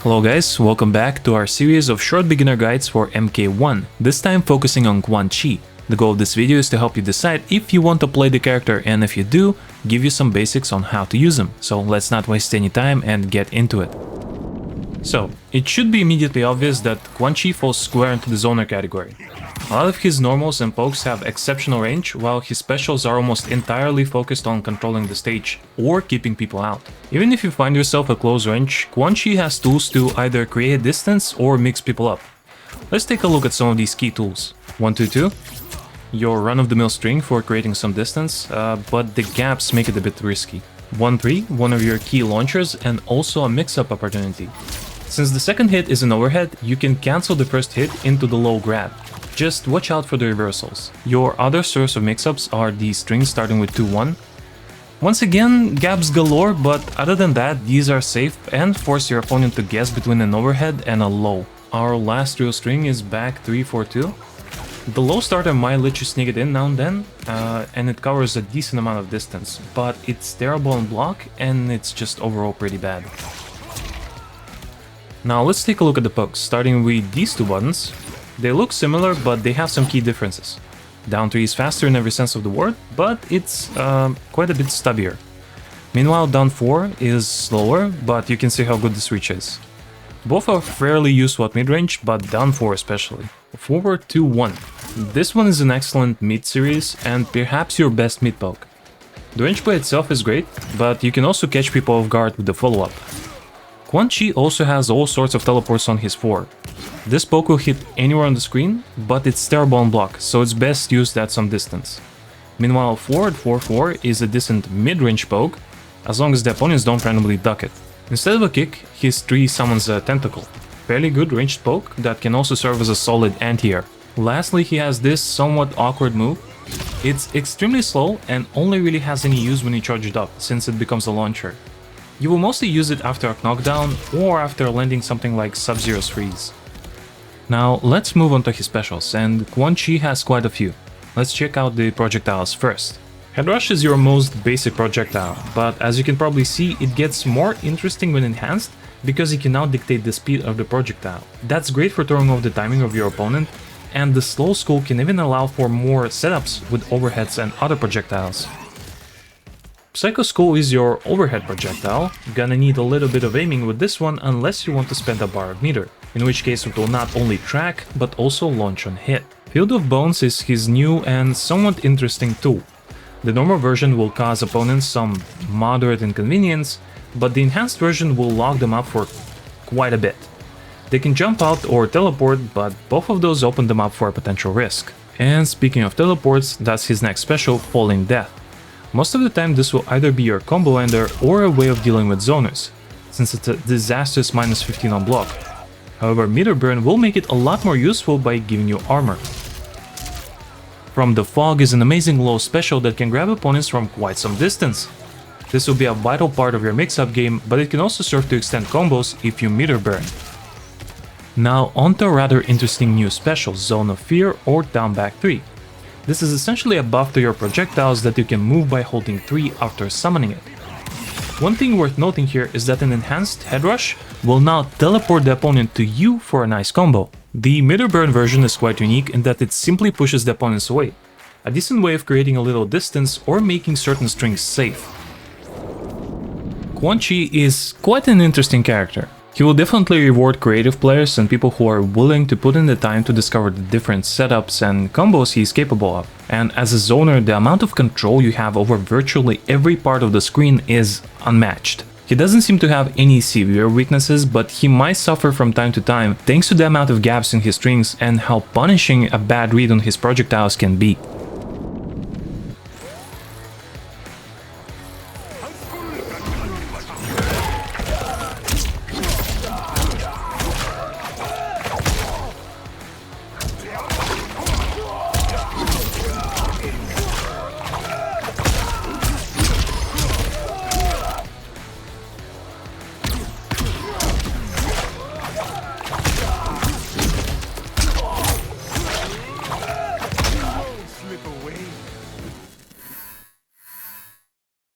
Hello guys, welcome back to our series of short beginner guides for MK1, this time focusing on Quan Chi. The goal of this video is to help you decide if you want to play the character, and if you do, give you some basics on how to use him. So let's not waste any time and get into it. So, it should be immediately obvious that Quan Chi falls square into the zoner category. A lot of his normals and pokes have exceptional range, while his specials are almost entirely focused on controlling the stage or keeping people out. Even if you find yourself at close range, Quan Chi has tools to either create distance or mix people up. Let's take a look at some of these key tools. 1-2-2, your run-of-the-mill string for creating some distance, but the gaps make it a bit risky. 1-3, one of your key launchers and also a mix-up opportunity. Since the second hit is an overhead, you can cancel the first hit into the low grab. Just watch out for the reversals. Your other source of mix-ups are these strings starting with 2-1. Once again, gaps galore, but other than that, these are safe and force your opponent to guess between an overhead and a low. Our last real string is back 3-4-2. The low starter might let you sneak it in now and then, and it covers a decent amount of distance, but it's terrible on block and it's just overall pretty bad. Now let's take a look at the pokes, starting with these two buttons. They look similar, but they have some key differences. Down 3 is faster in every sense of the word, but it's quite a bit stubbier. Meanwhile, down 4 is slower, but you can see how good this reach is. Both are fairly useful at mid-range, but down 4 especially. Forward 2-1. This one is an excellent mid-series and perhaps your best mid-poke. The range by itself is great, but you can also catch people off guard with the follow-up. Quan Chi also has all sorts of teleports on his forward. This poke will hit anywhere on the screen, but it's terrible on block, so it's best used at some distance. Meanwhile, forward 4-4 is a decent mid-range poke, as long as the opponents don't randomly duck it. Instead of a kick, his 3 summons a tentacle. Fairly good ranged poke that can also serve as a solid anti-air. Lastly, he has this somewhat awkward move. It's extremely slow and only really has any use when you charge it up, since it becomes a launcher. You will mostly use it after a knockdown or after landing something like Sub-Zero's freeze. Now let's move on to his specials, and Quan Chi has quite a few. Let's check out the projectiles first. Head Rush is your most basic projectile, but as you can probably see, it gets more interesting when enhanced because you can now dictate the speed of the projectile. That's great for throwing off the timing of your opponent, and the slow school can even allow for more setups with overheads and other projectiles. Psycho Skull is your overhead projectile. Gonna need a little bit of aiming with this one unless you want to spend a borrowed meter, in which case it will not only track, but also launch on hit. Field of Bones is his new and somewhat interesting tool. The normal version will cause opponents some moderate inconvenience, but the enhanced version will lock them up for quite a bit. They can jump out or teleport, but both of those open them up for a potential risk. And speaking of teleports, that's his next special, Falling Death. Most of the time this will either be your combo ender or a way of dealing with zoners, since it's a disastrous -15 on block. However, meter burn will make it a lot more useful by giving you armor. From the Fog is an amazing low special that can grab opponents from quite some distance. This will be a vital part of your mix-up game, but it can also serve to extend combos if you meter burn. Now onto a rather interesting new special, Zone of Fear or Down Back 3. This is essentially a buff to your projectiles that you can move by holding 3 after summoning it. One thing worth noting here is that an enhanced Head Rush will now teleport the opponent to you for a nice combo. The meter burn version is quite unique in that it simply pushes the opponents away, a decent way of creating a little distance or making certain strings safe. Quan Chi is quite an interesting character. He will definitely reward creative players and people who are willing to put in the time to discover the different setups and combos he is capable of. And as a zoner, the amount of control you have over virtually every part of the screen is unmatched. He doesn't seem to have any severe weaknesses, but he might suffer from time to time thanks to the amount of gaps in his strings and how punishing a bad read on his projectiles can be.